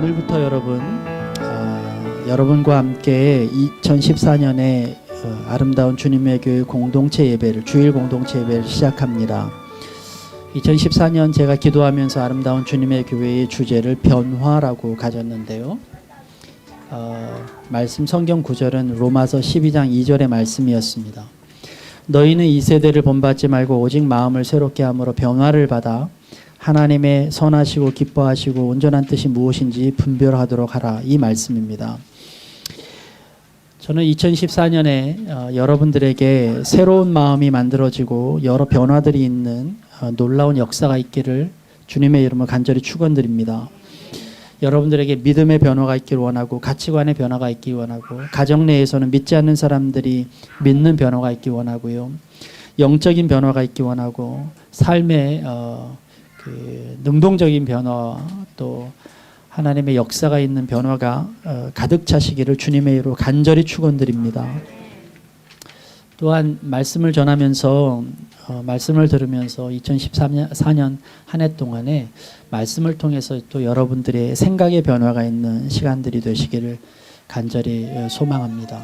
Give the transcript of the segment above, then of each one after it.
오늘부터 여러분과 함께 2014년에 아름다운 주님의 교회 공동체 예배를, 주일 공동체 예배를 시작합니다. 2014년 제가 기도하면서 아름다운 주님의 교회의 주제를 변화라고 가졌는데요. 말씀 성경 구절은 로마서 12장 2절의 말씀이었습니다. 너희는 이 세대를 본받지 말고 오직 마음을 새롭게 함으로 변화를 받아 하나님의 선하시고 기뻐하시고 온전한 뜻이 무엇인지 분별하도록 하라, 이 말씀입니다. 저는 2014년에 여러분들에게 새로운 마음이 만들어지고 여러 변화들이 있는 놀라운 역사가 있기를 주님의 이름으로 간절히 축원드립니다. 여러분들에게 믿음의 변화가 있기를 원하고, 가치관의 변화가 있기를 원하고, 가정 내에서는 믿지 않는 사람들이 믿는 변화가 있기를 원하고요, 영적인 변화가 있기를 원하고, 삶의 능동적인 변화, 또 하나님의 역사가 있는 변화가 가득 차시기를 주님의 이름으로 간절히 축원드립니다. 또한 말씀을 전하면서 말씀을 들으면서 2014년 한 해 동안에 말씀을 통해서 또 여러분들의 생각의 변화가 있는 시간들이 되시기를 간절히 소망합니다.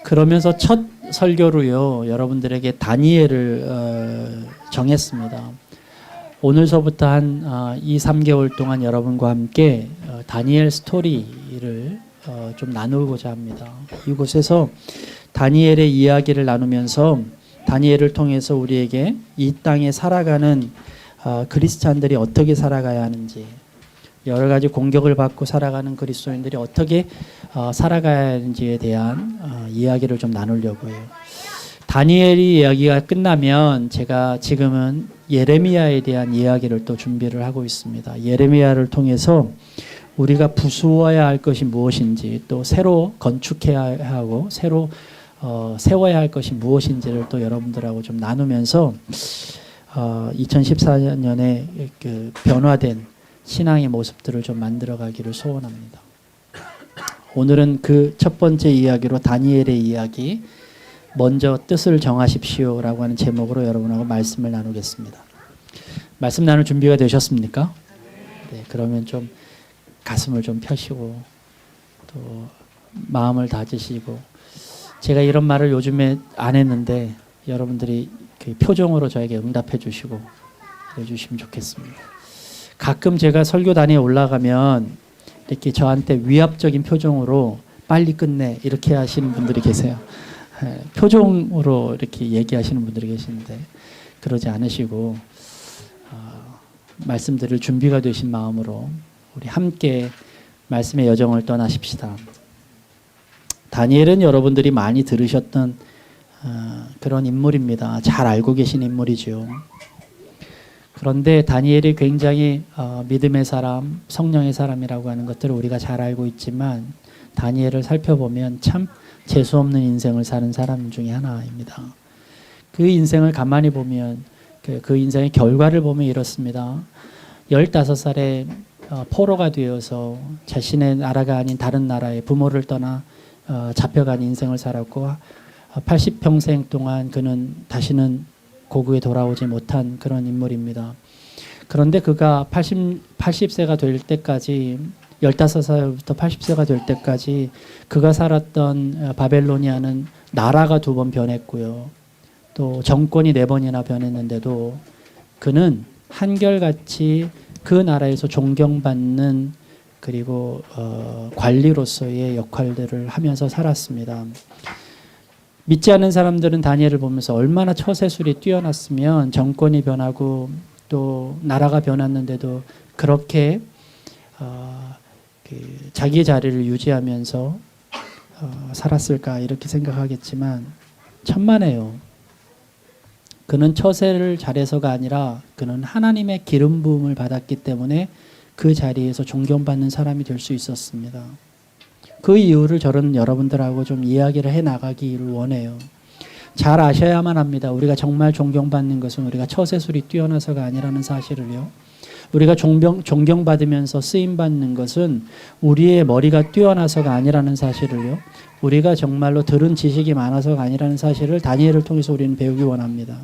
그러면서 첫 설교로요, 여러분들에게 다니엘을 정했습니다. 오늘서부터 한 2, 3개월 동안 여러분과 함께 다니엘 스토리를 좀 나누고자 합니다. 이곳에서 다니엘의 이야기를 나누면서 다니엘을 통해서 우리에게 이 땅에 살아가는 그리스찬들이 어떻게 살아가야 하는지, 여러 가지 공격을 받고 살아가는 그리스도인들이 어떻게 살아가야 하는지에 대한 이야기를 좀 나누려고 해요. 다니엘이 이야기가 끝나면 제가 지금은 예레미야에 대한 이야기를 또 준비를 하고 있습니다. 예레미야를 통해서 우리가 부수어야 할 것이 무엇인지, 또 새로 건축해야 하고 새로 세워야 할 것이 무엇인지를 또 여러분들하고 좀 나누면서 2014년에 그 변화된 신앙의 모습들을 좀 만들어가기를 소원합니다. 오늘은 그 첫 번째 이야기로 다니엘의 이야기, 먼저 뜻을 정하십시오라고 하는 제목으로 여러분하고 말씀을 나누겠습니다. 말씀 나눌 준비가 되셨습니까? 네, 그러면 좀 가슴을 좀 펴시고 또 마음을 다지시고, 제가 이런 말을 요즘에 안 했는데 여러분들이 그 표정으로 저에게 응답해 주시고 해주시면 좋겠습니다. 가끔 제가 설교단에 올라가면 이렇게 저한테 위압적인 표정으로 빨리 끝내 이렇게 하시는 분들이 계세요. 표정으로 이렇게 얘기하시는 분들이 계시는데 그러지 않으시고 말씀 드릴 준비가 되신 마음으로 우리 함께 말씀의 여정을 떠나십시다. 다니엘은 여러분들이 많이 들으셨던 그런 인물입니다. 잘 알고 계신 인물이죠. 그런데 다니엘이 굉장히 믿음의 사람, 성령의 사람이라고 하는 것들을 우리가 잘 알고 있지만, 다니엘을 살펴보면 참 재수없는 인생을 사는 사람 중에 하나입니다. 그 인생을 가만히 보면 그 인생의 결과를 보면 이렇습니다. 15살에 포로가 되어서 자신의 나라가 아닌 다른 나라에 부모를 떠나 잡혀간 인생을 살았고, 80평생 동안 그는 다시는 고국에 돌아오지 못한 그런 인물입니다. 그런데 그가 80세가 될 때까지, 15살부터 80세가 될 때까지 그가 살았던 바벨로니아는 나라가 2번 변했고요, 또 정권이 4번이나 변했는데도 그는 한결같이 그 나라에서 존경받는, 그리고 관리로서의 역할들을 하면서 살았습니다. 믿지 않는 사람들은 다니엘을 보면서 얼마나 처세술이 뛰어났으면 정권이 변하고 또 나라가 변했는데도 그렇게 자기의 자리를 유지하면서 살았을까, 이렇게 생각하겠지만 천만에요. 그는 처세를 잘해서가 아니라 그는 하나님의 기름 부음을 받았기 때문에 그 자리에서 존경받는 사람이 될 수 있었습니다. 그 이유를 저는 여러분들하고 좀 이야기를 해나가기를 원해요. 잘 아셔야만 합니다. 우리가 정말 존경받는 것은 우리가 처세술이 뛰어나서가 아니라는 사실을요. 우리가 존경받으면서 쓰임받는 것은 우리의 머리가 뛰어나서가 아니라는 사실을요. 우리가 정말로 들은 지식이 많아서가 아니라는 사실을 다니엘을 통해서 우리는 배우기 원합니다.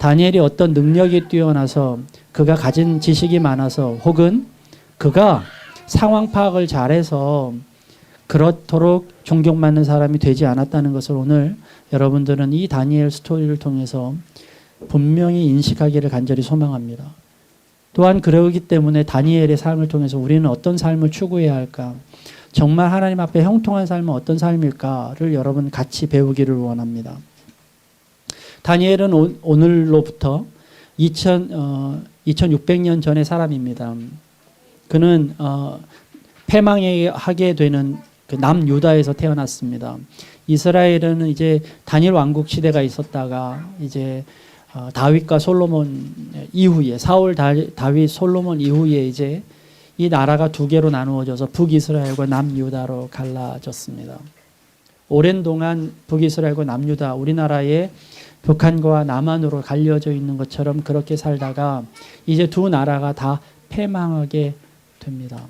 다니엘이 어떤 능력이 뛰어나서, 그가 가진 지식이 많아서, 혹은 그가 상황 파악을 잘해서 그렇도록 존경받는 사람이 되지 않았다는 것을 오늘 여러분들은 이 다니엘 스토리를 통해서 분명히 인식하기를 간절히 소망합니다. 또한 그러기 때문에 다니엘의 삶을 통해서 우리는 어떤 삶을 추구해야 할까? 정말 하나님 앞에 형통한 삶은 어떤 삶일까를 여러분 같이 배우기를 원합니다. 다니엘은 오늘로부터 2600년 전의 사람입니다. 그는 패망하게 되는 그 남유다에서 태어났습니다. 이스라엘은 이제 단일 왕국 시대가 있었다가 이제 다윗과 솔로몬 이후에 사울 다윗 솔로몬 이후에 이제 이 나라가 두 개로 나누어져서 북이스라엘과 남유다로 갈라졌습니다. 오랜 동안 북이스라엘과 남유다 우리나라의 북한과 남한으로 갈려져 있는 것처럼 그렇게 살다가 이제 두 나라가 다 패망하게 됩니다.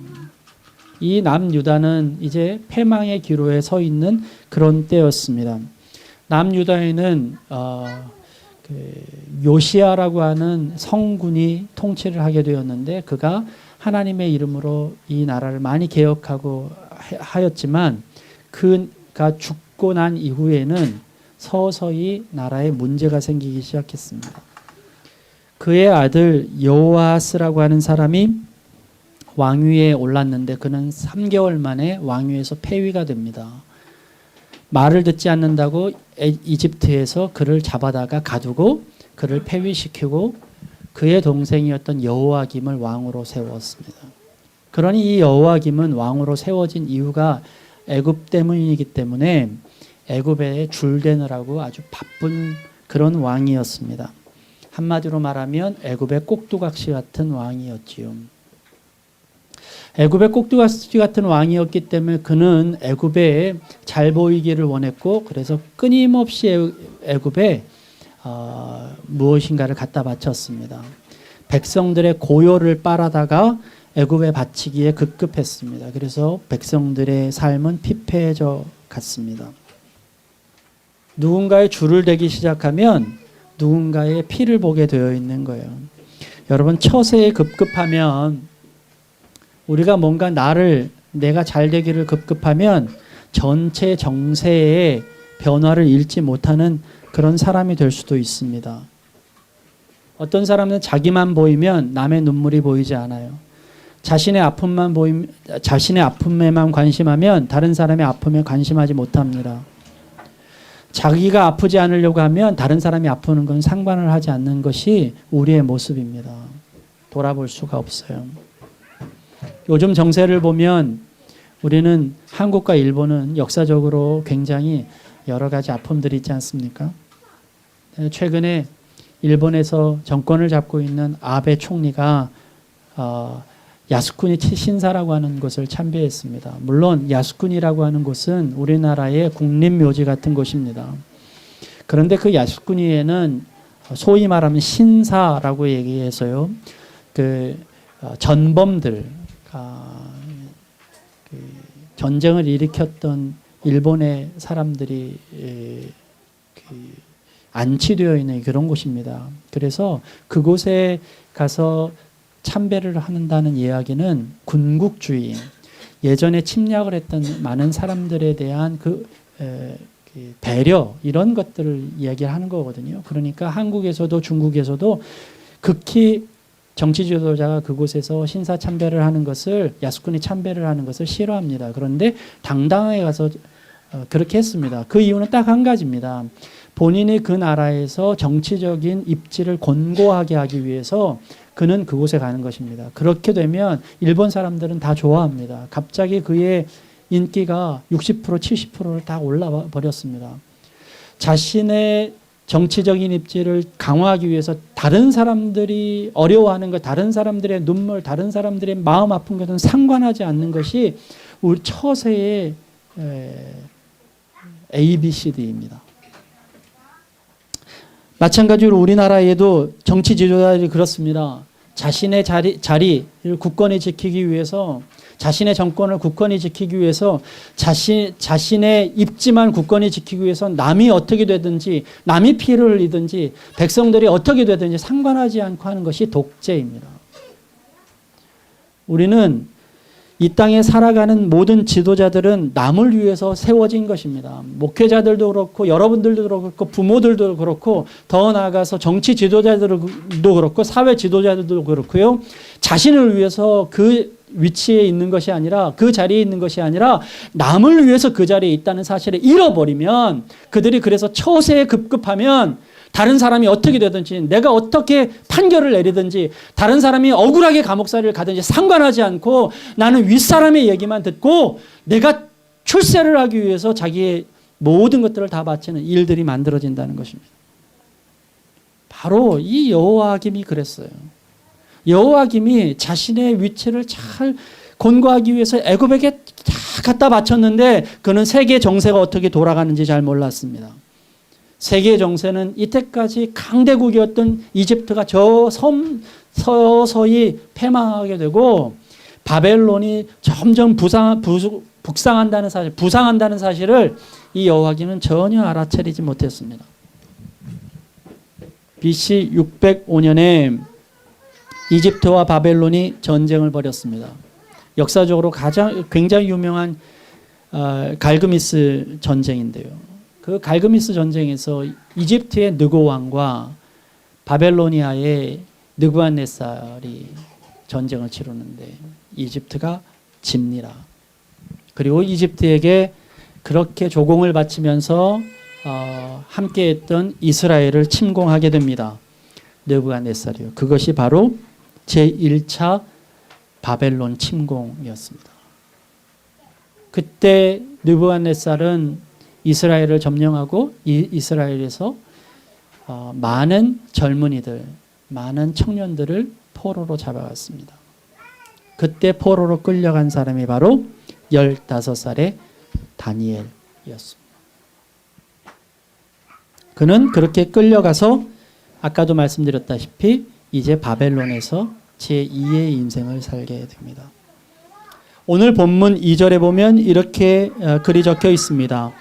이 남유다는 이제 패망의 기로에 서 있는 그런 때였습니다. 남유다에는 요시아라고 하는 성군이 통치를 하게 되었는데 그가 하나님의 이름으로 이 나라를 많이 개혁하고 하였지만 그가 죽고 난 이후에는 서서히 나라에 문제가 생기기 시작했습니다. 그의 아들 여호아스라고 하는 사람이 왕위에 올랐는데 그는 3개월 만에 왕위에서 폐위가 됩니다. 말을 듣지 않는다고 이집트에서 그를 잡아다가 가두고 그를 폐위시키고 그의 동생이었던 여호아김을 왕으로 세웠습니다. 그러니 이 여호아김은 왕으로 세워진 이유가 애굽 때문이기 때문에 애굽에 줄대느라고 아주 바쁜 그런 왕이었습니다. 한마디로 말하면 애굽의 꼭두각시 같은 왕이었지요. 애굽의 꼭두각시 같은 왕이었기 때문에 그는 애굽에 잘 보이기를 원했고 그래서 끊임없이 애굽에 무엇인가를 갖다 바쳤습니다. 백성들의 고요를 빨아다가 애굽에 바치기에 급급했습니다. 그래서 백성들의 삶은 피폐해져 갔습니다. 누군가의 줄을 대기 시작하면 누군가의 피를 보게 되어 있는 거예요. 여러분 처세에 급급하면 우리가 뭔가 내가 잘 되기를 급급하면 전체 정세의 변화를 읽지 못하는 그런 사람이 될 수도 있습니다. 어떤 사람은 자기만 보이면 남의 눈물이 보이지 않아요. 자신의 아픔에만 관심하면 다른 사람의 아픔에 관심하지 못합니다. 자기가 아프지 않으려고 하면 다른 사람이 아프는 건 상관을 하지 않는 것이 우리의 모습입니다. 돌아볼 수가 없어요. 요즘 정세를 보면 우리는 한국과 일본은 역사적으로 굉장히 여러 가지 아픔들이 있지 않습니까? 최근에 일본에서 정권을 잡고 있는 아베 총리가 야스쿠니 신사라고 하는 곳을 참배했습니다. 물론 야스쿠니라고 하는 곳은 우리나라의 국립묘지 같은 곳입니다. 그런데 그 야스쿠니에는 소위 말하면 신사라고 얘기해서요. 전범들, 전쟁을 일으켰던 일본의 사람들이 안치되어 있는 그런 곳입니다. 그래서 그곳에 가서 참배를 한다는 이야기는 군국주의, 예전에 침략을 했던 많은 사람들에 대한 배려 이런 것들을 이야기하는 거거든요. 그러니까 한국에서도 중국에서도 극히 정치 지도자가 그곳에서 신사 참배를 하는 것을 야스쿠니 참배를 하는 것을 싫어합니다. 그런데 당당하게 가서 그렇게 했습니다. 그 이유는 딱 한 가지입니다. 본인이 그 나라에서 정치적인 입지를 권고하게 하기 위해서 그는 그곳에 가는 것입니다. 그렇게 되면 일본 사람들은 다 좋아합니다. 갑자기 그의 인기가 60% 70%를 다 올라와 버렸습니다. 자신의 정치적인 입지를 강화하기 위해서 다른 사람들이 어려워하는 것, 다른 사람들의 눈물, 다른 사람들의 마음 아픈 것은 상관하지 않는 것이 우리 처세의 ABCD입니다. 마찬가지로 우리나라에도 정치 지도자들이 그렇습니다. 자신의 자리를 굳건히 지키기 위해서, 자신의 정권을 굳건히 지키기 위해서, 자신의 입지만 굳건히 지키기 위해서 남이 어떻게 되든지, 남이 피해를 흘리든지, 백성들이 어떻게 되든지 상관하지 않고 하는 것이 독재입니다. 우리는 이 땅에 살아가는 모든 지도자들은 남을 위해서 세워진 것입니다. 목회자들도 그렇고 여러분들도 그렇고 부모들도 그렇고 더 나아가서 정치 지도자들도 그렇고 사회 지도자들도 그렇고요. 자신을 위해서 그 위치에 있는 것이 아니라 그 자리에 있는 것이 아니라 남을 위해서 그 자리에 있다는 사실을 잃어버리면 그들이 그래서 처세에 급급하면 다른 사람이 어떻게 되든지 내가 어떻게 판결을 내리든지 다른 사람이 억울하게 감옥살이를 가든지 상관하지 않고 나는 윗사람의 얘기만 듣고 내가 출세를 하기 위해서 자기의 모든 것들을 다 바치는 일들이 만들어진다는 것입니다. 바로 이 여호와김이 그랬어요. 여호와김이 자신의 위치를 잘 권고하기 위해서 애굽에게 다 갖다 바쳤는데 그는 세계 정세가 어떻게 돌아가는지 잘 몰랐습니다. 세계 정세는 이때까지 강대국이었던 이집트가 서서히 패망하게 되고 바벨론이 점점 부상한다는 사실을 이 여호와김은 전혀 알아차리지 못했습니다. BC 605년에 이집트와 바벨론이 전쟁을 벌였습니다. 역사적으로 굉장히 유명한 갈그미스 전쟁인데요. 그 갈그미스 전쟁에서 이집트의 느고 왕과 바벨로니아의 느부갓네살이 전쟁을 치르는데 이집트가 집니다. 그리고 이집트에게 그렇게 조공을 바치면서 함께했던 이스라엘을 침공하게 됩니다. 느부갓네살이요. 그것이 바로 제1차 바벨론 침공이었습니다. 그때 느부갓네살은 이스라엘을 점령하고 이스라엘에서 많은 젊은이들, 많은 청년들을 포로로 잡아갔습니다. 그때 포로로 끌려간 사람이 바로 15살의 다니엘이었습니다. 그는 그렇게 끌려가서 아까도 말씀드렸다시피 이제 바벨론에서 제2의 인생을 살게 됩니다. 오늘 본문 2절에 보면 이렇게 글이 적혀 있습니다.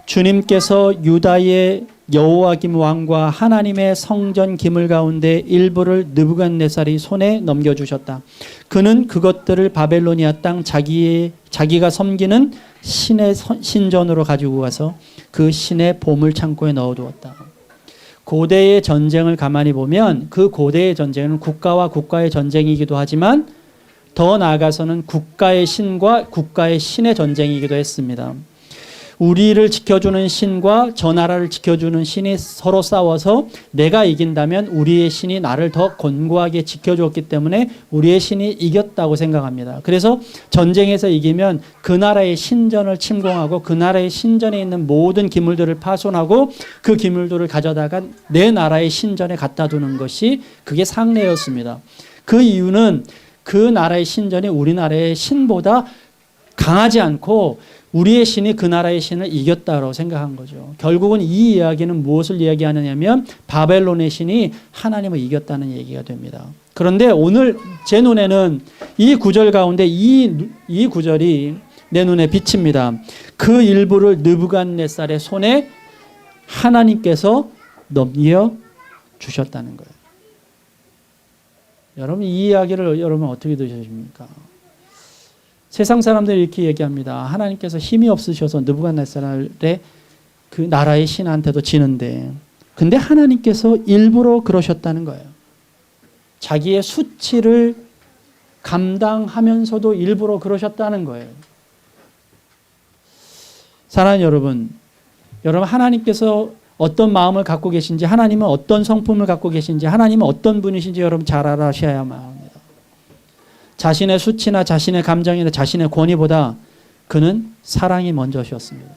주님께서 유다의 여호와김 왕과 하나님의 성전 기물 가운데 일부를 느부갓네살이 손에 넘겨주셨다. 그는 그것들을 바벨로니아 땅 자기가 섬기는 신의 신전으로 가지고 가서 그 신의 보물 창고에 넣어두었다. 고대의 전쟁을 가만히 보면 그 고대의 전쟁은 국가와 국가의 전쟁이기도 하지만 더 나아가서는 국가의 신과 국가의 신의 전쟁이기도 했습니다. 우리를 지켜주는 신과 저 나라를 지켜주는 신이 서로 싸워서 내가 이긴다면 우리의 신이 나를 더 견고하게 지켜주었기 때문에 우리의 신이 이겼다고 생각합니다. 그래서 전쟁에서 이기면 그 나라의 신전을 침공하고 그 나라의 신전에 있는 모든 기물들을 파손하고 그 기물들을 가져다가 내 나라의 신전에 갖다 두는 것이 그게 상례였습니다. 그 이유는 그 나라의 신전이 우리나라의 신보다 강하지 않고 우리의 신이 그 나라의 신을 이겼다고 생각한 거죠. 결국은 이 이야기는 무엇을 이야기하느냐면 바벨론의 신이 하나님을 이겼다는 얘기가 됩니다. 그런데 오늘 제 눈에는 이 구절 가운데 이 구절이 내 눈에 비칩니다. 그 일부를 느부갓네살의 손에 하나님께서 넘겨주셨다는 거예요. 여러분 이 이야기를 여러분 어떻게 들으십니까? 세상 사람들이 이렇게 얘기합니다. 하나님께서 힘이 없으셔서 느부갓네살의 그 나라의 신한테도 지는데 근데 하나님께서 일부러 그러셨다는 거예요. 자기의 수치를 감당하면서도 일부러 그러셨다는 거예요. 사랑하는 여러분 하나님께서 어떤 마음을 갖고 계신지 하나님은 어떤 성품을 갖고 계신지 하나님은 어떤 분이신지 여러분 잘 알아셔야만 합니다. 자신의 수치나 자신의 감정이나 자신의 권위보다 그는 사랑이 먼저셨습니다.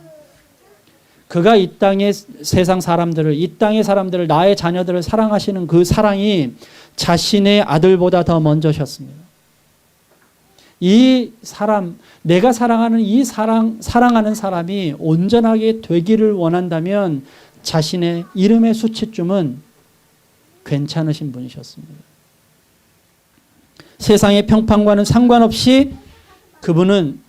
그가 이 땅의 세상 사람들을, 이 땅의 사람들을, 나의 자녀들을 사랑하시는 그 사랑이 자신의 아들보다 더 먼저셨습니다. 이 사람, 내가 사랑하는 이 사랑하는 사람이 온전하게 되기를 원한다면 자신의 이름의 수치쯤은 괜찮으신 분이셨습니다. 세상의 평판과는 상관없이 그분은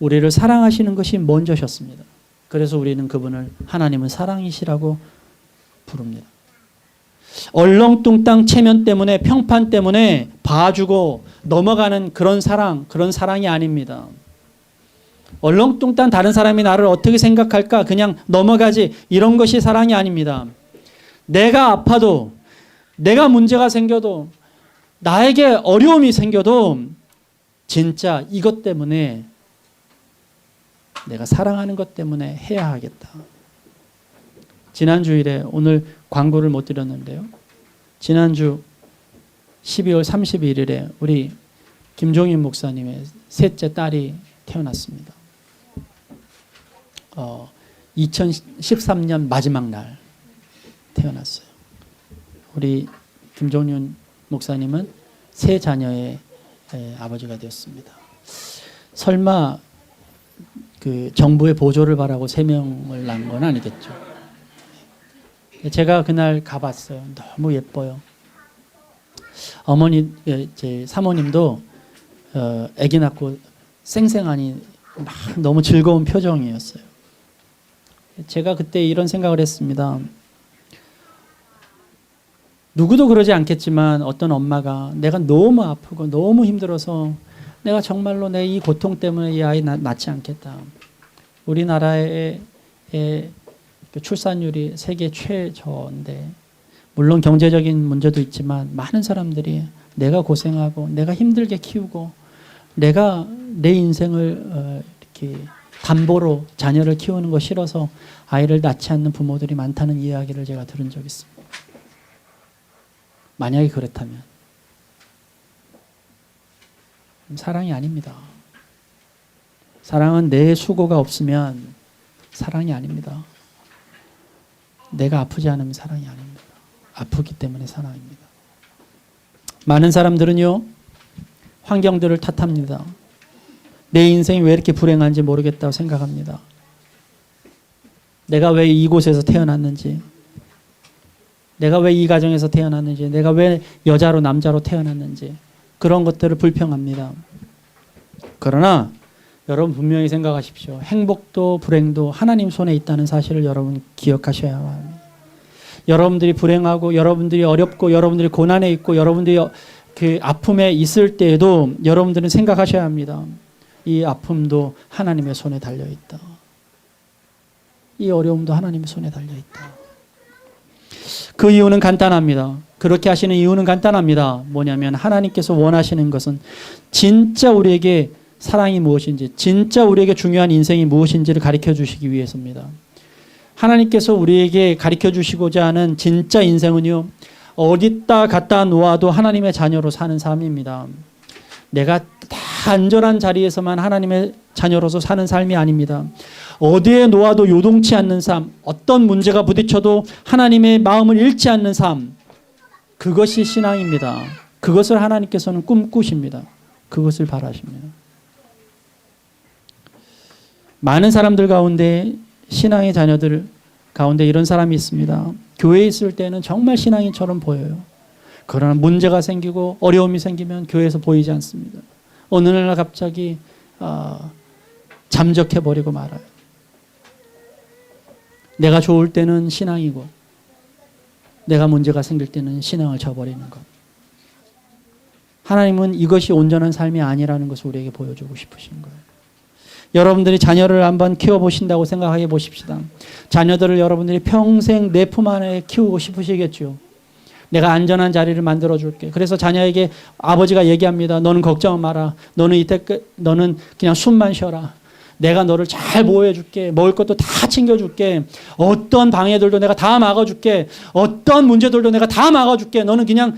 우리를 사랑하시는 것이 먼저셨습니다. 그래서 우리는 그분을 하나님은 사랑이시라고 부릅니다. 얼렁뚱땅 체면 때문에 평판 때문에 봐주고 넘어가는 그런 사랑이 아닙니다. 얼렁뚱땅 다른 사람이 나를 어떻게 생각할까 그냥 넘어가지, 이런 것이 사랑이 아닙니다. 내가 아파도, 내가 문제가 생겨도, 나에게 어려움이 생겨도 진짜 이것 때문에, 내가 사랑하는 것 때문에 해야 하겠다. 지난 주일에, 오늘 광고를 못 드렸는데요, 지난주 12월 31일에 우리 김종인 목사님의 셋째 딸이 태어났습니다. 2013년 마지막 날 태어났어요. 우리 김종윤 목사님은 세 자녀의 아버지가 되었습니다. 설마 그 정부의 보조를 바라고 3명을 낳은 건 아니겠죠. 제가 그날 가봤어요. 너무 예뻐요. 어머니, 제 사모님도 아기 낳고 쌩쌩하니 막 너무 즐거운 표정이었어요. 제가 그때 이런 생각을 했습니다. 누구도 그러지 않겠지만 어떤 엄마가 내가 너무 아프고 너무 힘들어서 내가 정말로 내 이 고통 때문에 이 아이 낳지 않겠다. 우리나라의 출산율이 세계 최저인데, 물론 경제적인 문제도 있지만 많은 사람들이 내가 고생하고 내가 힘들게 키우고 내가 내 인생을 이렇게 담보로 자녀를 키우는 거 싫어서 아이를 낳지 않는 부모들이 많다는 이야기를 제가 들은 적이 있습니다. 만약에 그렇다면 사랑이 아닙니다. 사랑은 내 수고가 없으면 사랑이 아닙니다. 내가 아프지 않으면 사랑이 아닙니다. 아프기 때문에 사랑입니다. 많은 사람들은요, 환경들을 탓합니다. 내 인생이 왜 이렇게 불행한지 모르겠다고 생각합니다. 내가 왜 이곳에서 태어났는지, 내가 왜 이 가정에서 태어났는지, 내가 왜 여자로 남자로 태어났는지, 그런 것들을 불평합니다. 그러나 여러분 분명히 생각하십시오. 행복도 불행도 하나님 손에 있다는 사실을 여러분 기억하셔야 합니다. 여러분들이 불행하고 여러분들이 어렵고 여러분들이 고난에 있고 여러분들이 그 아픔에 있을 때에도 여러분들은 생각하셔야 합니다. 이 아픔도 하나님의 손에 달려있다. 이 어려움도 하나님의 손에 달려있다. 그 이유는 간단합니다. 그렇게 하시는 이유는 간단합니다. 뭐냐면 하나님께서 원하시는 것은 진짜 우리에게 사랑이 무엇인지, 진짜 우리에게 중요한 인생이 무엇인지를 가르쳐 주시기 위해서입니다. 하나님께서 우리에게 가르쳐 주시고자 하는 진짜 인생은요, 어디다 갖다 놓아도 하나님의 자녀로 사는 삶입니다. 내가 다 안전한 자리에서만 하나님의 자녀로서 사는 삶이 아닙니다. 어디에 놓아도 요동치 않는 삶, 어떤 문제가 부딪혀도 하나님의 마음을 잃지 않는 삶, 그것이 신앙입니다. 그것을 하나님께서는 꿈꾸십니다. 그것을 바라십니다. 많은 사람들 가운데, 신앙의 자녀들 가운데 이런 사람이 있습니다. 교회에 있을 때는 정말 신앙인처럼 보여요. 그러나 문제가 생기고 어려움이 생기면 교회에서 보이지 않습니다. 어느 날 갑자기 잠적해버리고 말아요. 내가 좋을 때는 신앙이고 내가 문제가 생길 때는 신앙을 저버리는 것. 하나님은 이것이 온전한 삶이 아니라는 것을 우리에게 보여주고 싶으신 거예요. 여러분들이 자녀를 한번 키워보신다고 생각해 보십시다. 자녀들을 여러분들이 평생 내 품 안에 키우고 싶으시겠죠. 내가 안전한 자리를 만들어줄게. 그래서 자녀에게 아버지가 얘기합니다. 너는 걱정 마라. 너는 그냥 숨만 쉬어라. 내가 너를 잘 보호해줄게. 먹을 것도 다 챙겨줄게. 어떤 방해들도 내가 다 막아줄게. 어떤 문제들도 내가 다 막아줄게. 너는 그냥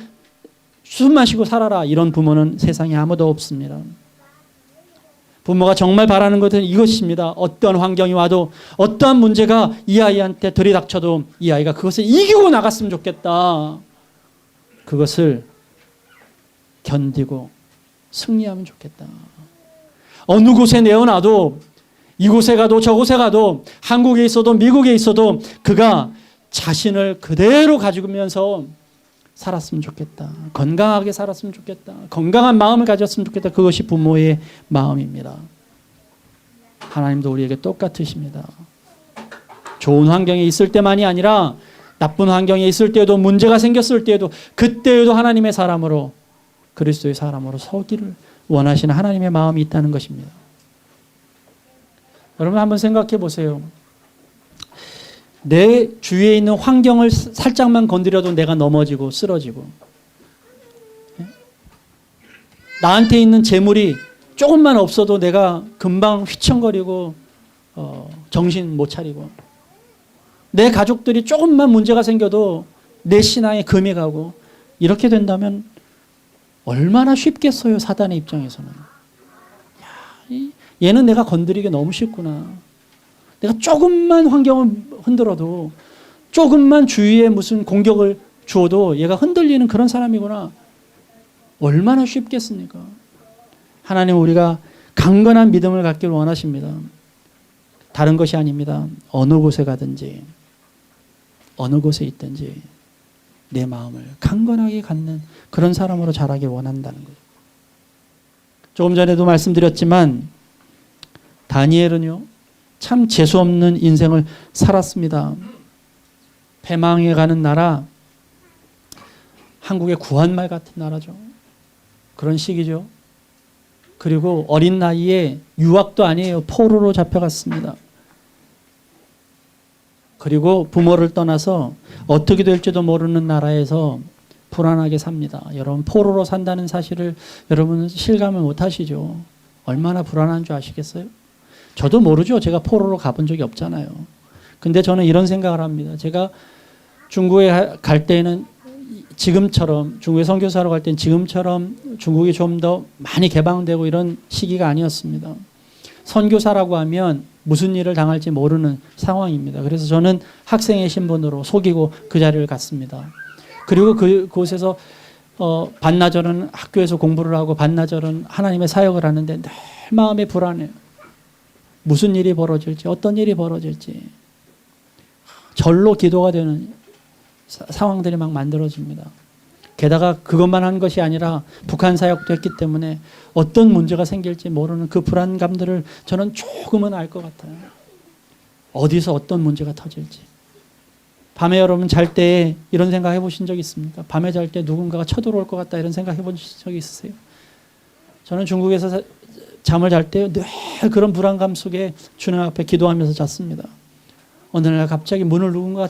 숨만 쉬고 살아라. 이런 부모는 세상에 아무도 없습니다. 부모가 정말 바라는 것은 이것입니다. 어떤 환경이 와도 어떠한 문제가 이 아이한테 들이닥쳐도 이 아이가 그것을 이기고 나갔으면 좋겠다. 그것을 견디고 승리하면 좋겠다. 어느 곳에 내어놔도 이곳에 가도 저곳에 가도 한국에 있어도 미국에 있어도 그가 자신을 그대로 가지면서 살았으면 좋겠다. 건강하게 살았으면 좋겠다. 건강한 마음을 가졌으면 좋겠다. 그것이 부모의 마음입니다. 하나님도 우리에게 똑같으십니다. 좋은 환경에 있을 때만이 아니라 나쁜 환경에 있을 때에도 문제가 생겼을 때에도 그때에도 하나님의 사람으로 그리스도의 사람으로 서기를 원하시는 하나님의 마음이 있다는 것입니다. 여러분 한번 생각해 보세요. 내 주위에 있는 환경을 살짝만 건드려도 내가 넘어지고 쓰러지고, 나한테 있는 재물이 조금만 없어도 내가 금방 휘청거리고 정신 못 차리고, 내 가족들이 조금만 문제가 생겨도 내 신앙에 금이 가고, 이렇게 된다면 얼마나 쉽겠어요, 사단의 입장에서는. 얘는 내가 건드리기 너무 쉽구나. 내가 조금만 환경을 흔들어도, 조금만 주위에 무슨 공격을 주어도 얘가 흔들리는 그런 사람이구나. 얼마나 쉽겠습니까? 하나님은 우리가 강건한 믿음을 갖기를 원하십니다. 다른 것이 아닙니다. 어느 곳에 가든지, 어느 곳에 있든지 내 마음을 강건하게 갖는 그런 사람으로 자라기 원한다는 거죠. 조금 전에도 말씀드렸지만 다니엘은요, 참 재수없는 인생을 살았습니다. 패망해 가는 나라, 한국의 구한말 같은 나라죠. 그런 시기죠. 그리고 어린 나이에 유학도 아니에요. 포로로 잡혀갔습니다. 그리고 부모를 떠나서 어떻게 될지도 모르는 나라에서 불안하게 삽니다. 여러분, 포로로 산다는 사실을 여러분은 실감을 못 하시죠. 얼마나 불안한 줄 아시겠어요? 저도 모르죠. 제가 포로로 가본 적이 없잖아요. 근데 저는 이런 생각을 합니다. 제가 중국에 갈 때는 지금처럼, 중국에 선교사로 갈 때는 지금처럼 중국이 좀 더 많이 개방되고 이런 시기가 아니었습니다. 선교사라고 하면 무슨 일을 당할지 모르는 상황입니다. 그래서 저는 학생의 신분으로 속이고 그 자리를 갔습니다. 그리고 그곳에서 반나절은 학교에서 공부를 하고 반나절은 하나님의 사역을 하는데 늘 마음이 불안해요. 무슨 일이 벌어질지, 어떤 일이 벌어질지. 절로 기도가 되는 상황들이 막 만들어집니다. 게다가 그것만 한 것이 아니라 북한 사역도 했기 때문에 어떤 문제가 생길지 모르는 그 불안감들을 저는 조금은 알 것 같아요. 어디서 어떤 문제가 터질지. 밤에 여러분 잘 때 이런 생각 해보신 적 있습니까? 밤에 잘 때 누군가가 쳐들어올 것 같다 이런 생각 해보신 적 있으세요? 저는 중국에서 잠을 잘 때 늘 그런 불안감 속에 주님 앞에 기도하면서 잤습니다. 어느 날 갑자기 문을 누군가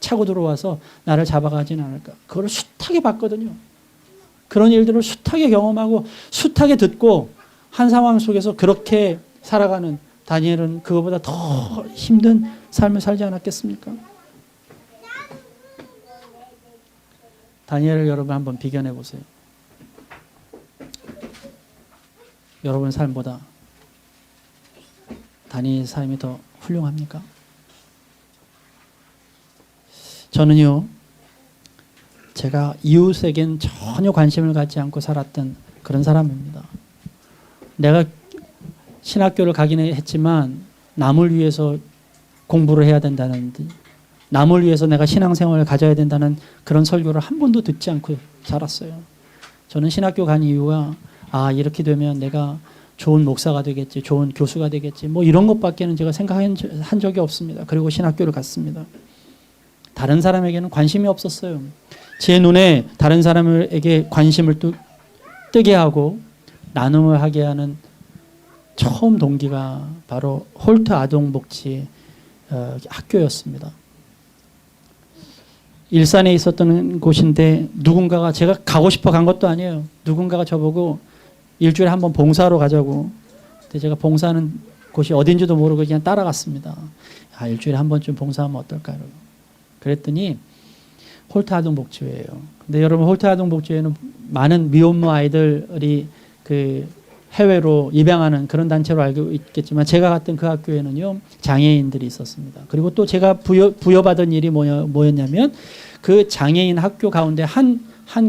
차고 들어와서 나를 잡아가진 않을까. 그걸 숱하게 봤거든요. 그런 일들을 숱하게 경험하고 숱하게 듣고 한 상황 속에서 그렇게 살아가는 다니엘은 그거보다 더 힘든 삶을 살지 않았겠습니까? 다니엘을 여러분 한번 비견해 보세요. 여러분 삶보다 다니엘 삶이 더 훌륭합니까? 저는요, 제가 이웃에겐 전혀 관심을 갖지 않고 살았던 그런 사람입니다. 내가 신학교를 가긴 했지만 남을 위해서 공부를 해야 된다는, 남을 위해서 내가 신앙생활을 가져야 된다는 그런 설교를 한 번도 듣지 않고 자랐어요. 저는 신학교 간 이유가 이렇게 되면 내가 좋은 목사가 되겠지, 좋은 교수가 되겠지, 뭐 이런 것밖에는 제가 생각한 적이 없습니다. 그리고 신학교를 갔습니다. 다른 사람에게는 관심이 없었어요. 제 눈에 다른 사람에게 관심을 뜨게 하고 나눔을 하게 하는 처음 동기가 바로 홀트 아동복지 학교였습니다. 일산에 있었던 곳인데 누군가가, 제가 가고 싶어 간 것도 아니에요. 누군가가 저보고 일주일에 한 번 봉사하러 가자고. 근데 제가 봉사하는 곳이 어딘지도 모르고 그냥 따라갔습니다. 일주일에 한 번쯤 봉사하면 어떨까요? 그랬더니 홀트 아동복지회예요. 근데 여러분, 홀트 아동복지회는 많은 미혼모 아이들이 그 해외로 입양하는 그런 단체로 알고 있겠지만, 제가 갔던 그 학교에는요, 장애인들이 있었습니다. 그리고 또 제가 부여받은 일이 뭐였냐면, 그 장애인 학교 가운데 한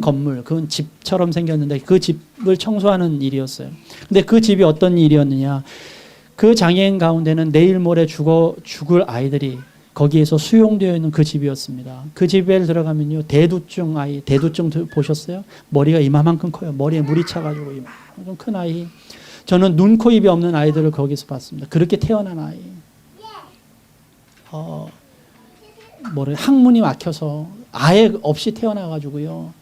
건물, 그건 집처럼 생겼는데 그 집을 청소하는 일이었어요. 근데 그 집이 어떤 일이었느냐, 그 장애인 가운데는 내일 모레 죽을 아이들이 거기에서 수용되어 있는 그 집이었습니다. 그 집에 들어가면요, 대두증 아이, 대두증 보셨어요? 머리가 이만큼 커요. 머리에 물이 차가지고 이만큼 큰 아이. 저는 눈, 코, 입이 없는 아이들을 거기서 봤습니다. 그렇게 태어난 아이. 항문이 막혀서 아예 없이 태어나가지고요,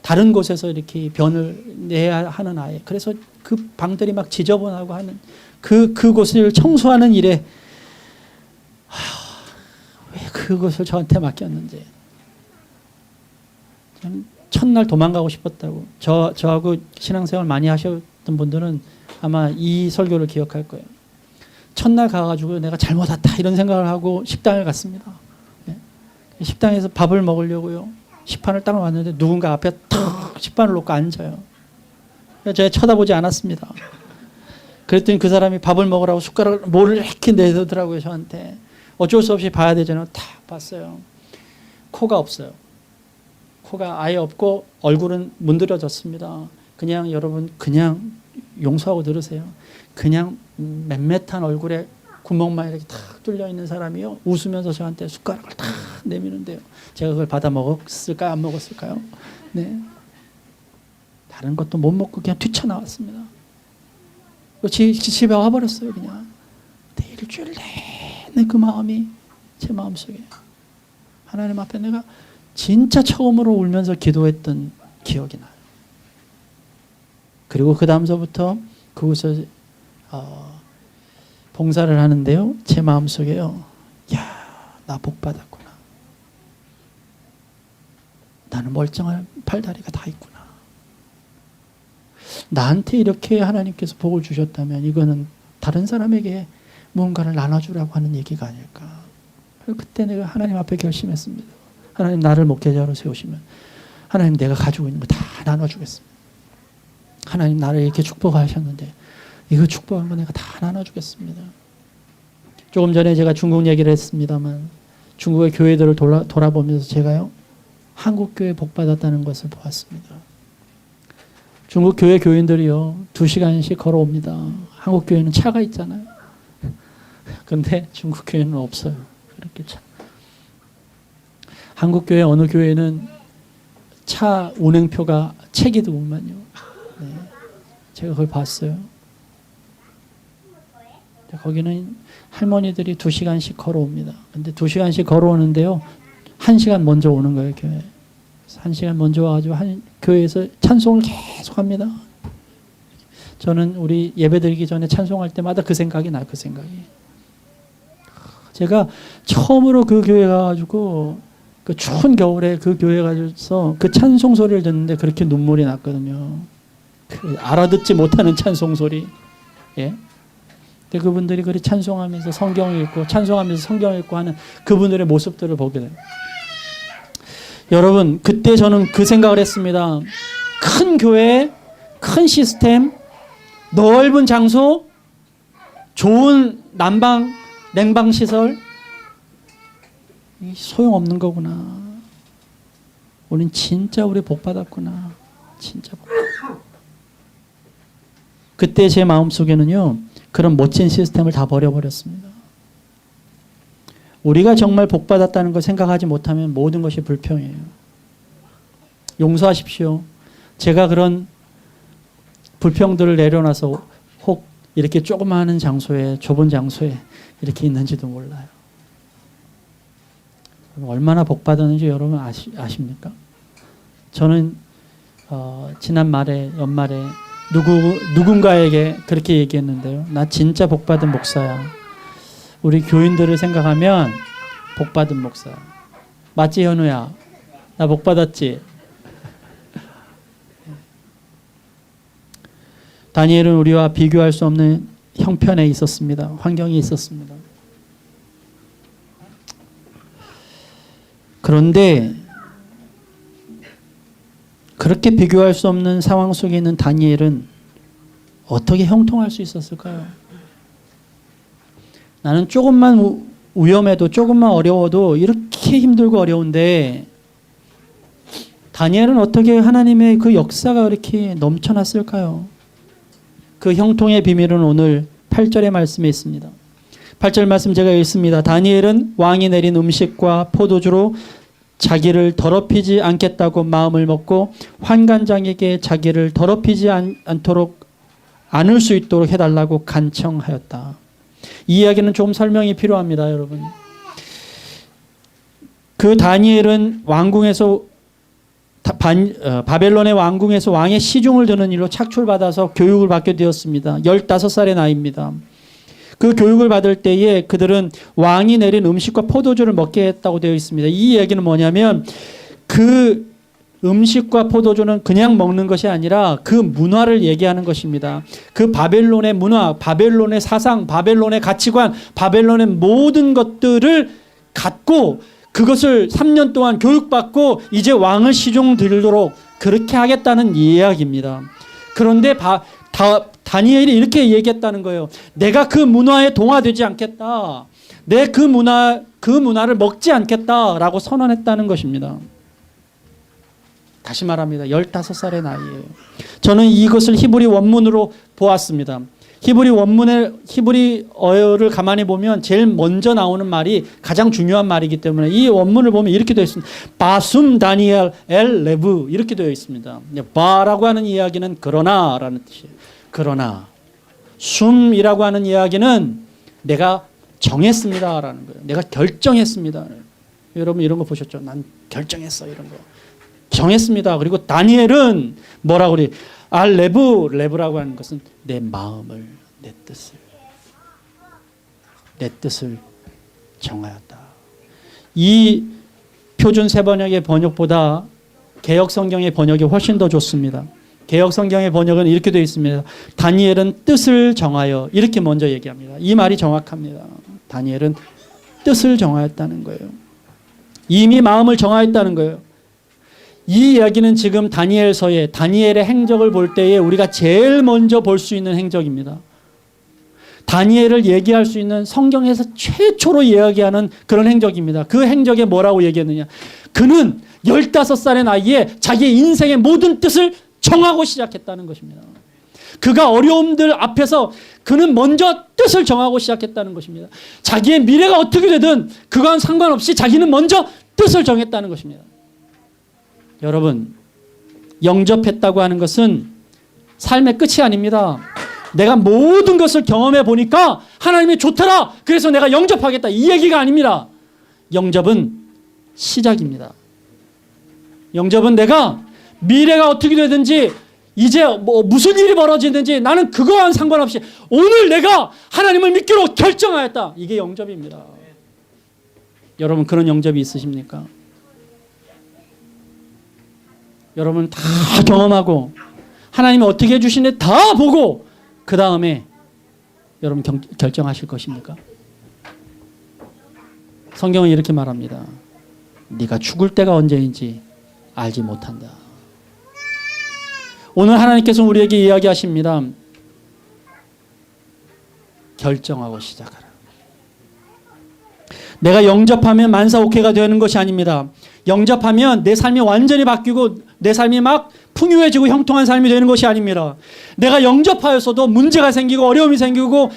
다른 곳에서 이렇게 변을 내야 하는 아이. 그래서 그 방들이 막 지저분하고 하는 그곳을 청소하는 일에 왜 그것을 저한테 맡겼는지. 첫날 도망가고 싶었다고. 저하고 신앙생활 많이 하셨던 분들은 아마 이 설교를 기억할 거예요. 첫날 가가지고 내가 잘못 왔다 이런 생각을 하고 식당을 갔습니다. 네. 식당에서 밥을 먹으려고요. 식판을 딱 놨는데 누군가 앞에 탁 식판을 놓고 앉아요. 제가 쳐다보지 않았습니다. 그랬더니 그 사람이 밥을 먹으라고 숟가락을 뭐를 이렇게 내더라고요. 저한테. 어쩔 수 없이 봐야 되잖아요. 탁 봤어요. 코가 없어요. 코가 아예 없고 얼굴은 문드러졌습니다. 그냥 여러분 그냥 용서하고 들으세요. 그냥 맴매탄 얼굴에 구멍만 이렇게 탁 뚫려 있는 사람이요. 웃으면서 저한테 숟가락을 탁 내미는데요. 제가 그걸 받아 먹었을까요? 안 먹었을까요? 네. 다른 것도 못 먹고 그냥 뛰쳐나왔습니다. 집에 와버렸어요. 그냥. 일주일 내내 그 마음이 제 마음속에. 하나님 앞에 내가 진짜 처음으로 울면서 기도했던 기억이 나요. 그리고 그 다음서부터 그곳에 봉사를 하는데요. 제 마음속에요. 야, 나 복 받았구나. 나는 멀쩡한 팔다리가 다 있구나. 나한테 이렇게 하나님께서 복을 주셨다면 이거는 다른 사람에게 무언가를 나눠주라고 하는 얘기가 아닐까. 그때 내가 하나님 앞에 결심했습니다. 하나님 나를 목회자로 세우시면 하나님 내가 가지고 있는 거 다 나눠주겠습니다. 하나님 나를 이렇게 축복하셨는데 이거 축복한 거 내가 다 나눠주겠습니다. 조금 전에 제가 중국 얘기를 했습니다만 중국의 교회들을 돌아보면서 제가요 한국 교회 복 받았다는 것을 보았습니다. 중국 교회 교인들이요 2시간씩 걸어옵니다. 한국 교회는 차가 있잖아요. 그런데 중국 교회는 없어요. 그렇게 차. 한국 교회 어느 교회는 차 운행표가 책이더구만요. 네. 제가 그걸 봤어요. 거기는 할머니들이 2시간씩 걸어옵니다. 근데 2시간씩 걸어오는데요. 1시간 먼저 오는 거예요, 교회. 1시간 먼저 와가지고 교회에서 찬송을 계속 합니다. 저는 우리 예배 드리기 전에 찬송할 때마다 그 생각이 나요, 그 생각이. 제가 처음으로 그 교회 가가지고 그 추운 겨울에 그 교회 가서 그 찬송 소리를 듣는데 그렇게 눈물이 났거든요. 그 알아듣지 못하는 찬송 소리. 예. 근데 그분들이 그렇게 찬송하면서 성경을 읽고 찬송하면서 성경을 읽고 하는 그분들의 모습들을 보게 돼요. 여러분 그때 저는 그 생각을 했습니다. 큰 교회, 큰 시스템, 넓은 장소, 좋은 난방, 냉방 시설 소용없는 거구나. 우린 진짜 우리 복 받았구나. 진짜 복 받았구나. 그때 제 마음속에는요. 그런 멋진 시스템을 다 버려버렸습니다. 우리가 정말 복 받았다는 걸 생각하지 못하면 모든 것이 불평이에요. 용서하십시오. 제가 그런 불평들을 내려놔서 혹 이렇게 조그마한 장소에 좁은 장소에 이렇게 있는지도 몰라요. 얼마나 복 받았는지 여러분 아십니까? 저는 지난 말에 연말에 누군가에게 그렇게 얘기했는데요. 나 진짜 복 받은 목사야. 우리 교인들을 생각하면 복 받은 목사야. 맞지 현우야? 나 복 받았지? 다니엘은 우리와 비교할 수 없는 형편에 있었습니다. 환경이 있었습니다. 그런데 그렇게 비교할 수 없는 상황 속에 있는 다니엘은 어떻게 형통할 수 있었을까요? 나는 조금만 위험해도 조금만 어려워도 이렇게 힘들고 어려운데 다니엘은 어떻게 하나님의 그 역사가 이렇게 넘쳐났을까요? 그 형통의 비밀은 오늘 8절의 말씀에 있습니다. 8절 말씀 제가 읽습니다. 다니엘은 왕이 내린 음식과 포도주로 자기를 더럽히지 않겠다고 마음을 먹고 환관장에게 자기를 더럽히지 않을 수 있도록 해달라고 간청하였다. 이 이야기는 좀 설명이 필요합니다, 여러분. 그 다니엘은 왕궁에서 바벨론의 왕궁에서 왕의 시중을 드는 일로 착출받아서 교육을 받게 되었습니다. 15살의 나이입니다. 그 교육을 받을 때에 그들은 왕이 내린 음식과 포도주를 먹게 했다고 되어 있습니다. 이 얘기는 뭐냐면 그 음식과 포도주는 그냥 먹는 것이 아니라 그 문화를 얘기하는 것입니다. 그 바벨론의 문화, 바벨론의 사상, 바벨론의 가치관, 바벨론의 모든 것들을 갖고 그것을 3년 동안 교육받고 이제 왕을 시중 들도록 그렇게 하겠다는 이야기입니다. 그런데 다니엘이 이렇게 얘기했다는 거예요. 내가 그 문화에 동화되지 않겠다. 내 그 문화를 먹지 않겠다라고 선언했다는 것입니다. 다시 말합니다. 15살의 나이예요. 저는 이것을 히브리 원문으로 보았습니다. 히브리어를 가만히 보면 제일 먼저 나오는 말이 가장 중요한 말이기 때문에 이 원문을 보면 이렇게 되어 있습니다. 바숨 다니엘 엘 레브 이렇게 되어 있습니다. 바라고 하는 이야기는 그러나라는 뜻이에요. 그러나 숨이라고 하는 이야기는 내가 정했습니다라는 거예요. 내가 결정했습니다. 여러분 이런 거 보셨죠? 난 결정했어 이런 거. 정했습니다. 그리고 다니엘은 뭐라고 그래? 레브라고 하는 것은 내 마음을, 내 뜻을 정하였다. 이 표준 세번역의 번역보다 개역 성경의 번역이 훨씬 더 좋습니다. 개역 성경의 번역은 이렇게 되어 있습니다. 다니엘은 뜻을 정하여 이렇게 먼저 얘기합니다. 이 말이 정확합니다. 다니엘은 뜻을 정하였다는 거예요. 이미 마음을 정하였다는 거예요. 이 이야기는 지금 다니엘서의 다니엘의 행적을 볼 때에 우리가 제일 먼저 볼 수 있는 행적입니다. 다니엘을 얘기할 수 있는 성경에서 최초로 이야기하는 그런 행적입니다. 그 행적에 뭐라고 얘기했느냐? 그는 15살의 나이에 자기의 인생의 모든 뜻을 정하고 시작했다는 것입니다. 그가 어려움들 앞에서 그는 먼저 뜻을 정하고 시작했다는 것입니다. 자기의 미래가 어떻게 되든 그건 상관없이 자기는 먼저 뜻을 정했다는 것입니다. 여러분, 영접했다고 하는 것은 삶의 끝이 아닙니다. 내가 모든 것을 경험해 보니까 하나님이 좋더라. 그래서 내가 영접하겠다. 이 얘기가 아닙니다. 영접은 시작입니다. 영접은 내가 미래가 어떻게 되든지 이제 무슨 일이 벌어지든지 나는 그거와는 상관없이 오늘 내가 하나님을 믿기로 결정하였다. 이게 영접입니다. 여러분 그런 영접이 있으십니까? 여러분 다 경험하고 하나님이 어떻게 해주시는지 다 보고 그 다음에 여러분 결정하실 것입니까? 성경은 이렇게 말합니다. 네가 죽을 때가 언제인지 알지 못한다. 오늘 하나님께서 우리에게 이야기하십니다. 결정하고 시작하라. 내가 영접하면 만사오케이가 되는 것이 아닙니다. 영접하면 내 삶이 완전히 바뀌고 내 삶이 막 풍요해지고 형통한 삶이 되는 것이 아닙니다. 내가 영접하였어도 문제가 생기고 어려움이 생기고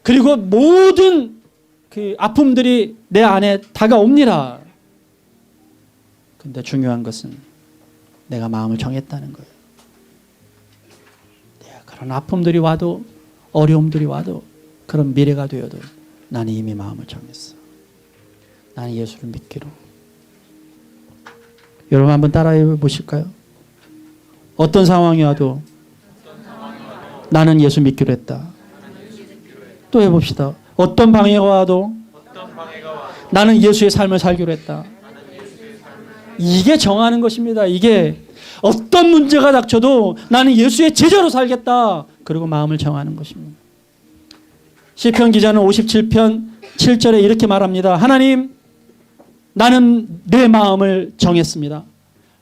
그리고 모든 그 아픔들이 내 안에 다가옵니다. 근데 중요한 것은 내가 마음을 정했다는 거예요. 내가 그런 아픔들이 와도 어려움들이 와도 그런 미래가 되어도 나는 이미 마음을 정했어. 나는 예수를 믿기로. 여러분 한번 따라해 보실까요? 어떤 상황이 와도 나는 예수 믿기로 했다. 또 해봅시다. 어떤 방해가 와도 나는 예수의 삶을 살기로 했다. 이게 정하는 것입니다. 이게 어떤 문제가 닥쳐도 나는 예수의 제자로 살겠다. 그리고 마음을 정하는 것입니다. 시편 기자는 57편 7절에 이렇게 말합니다. 하나님, 나는 내 마음을 정했습니다.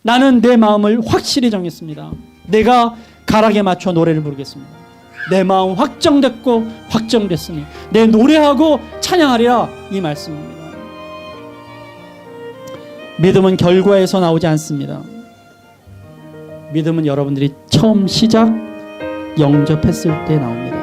나는 내 마음을 확실히 정했습니다. 내가 가락에 맞춰 노래를 부르겠습니다. 내 마음 확정됐고 확정됐으니 내 노래하고 찬양하리라. 이 말씀입니다. 믿음은 결과에서 나오지 않습니다. 믿음은 여러분들이 처음 시작 영접했을 때 나옵니다.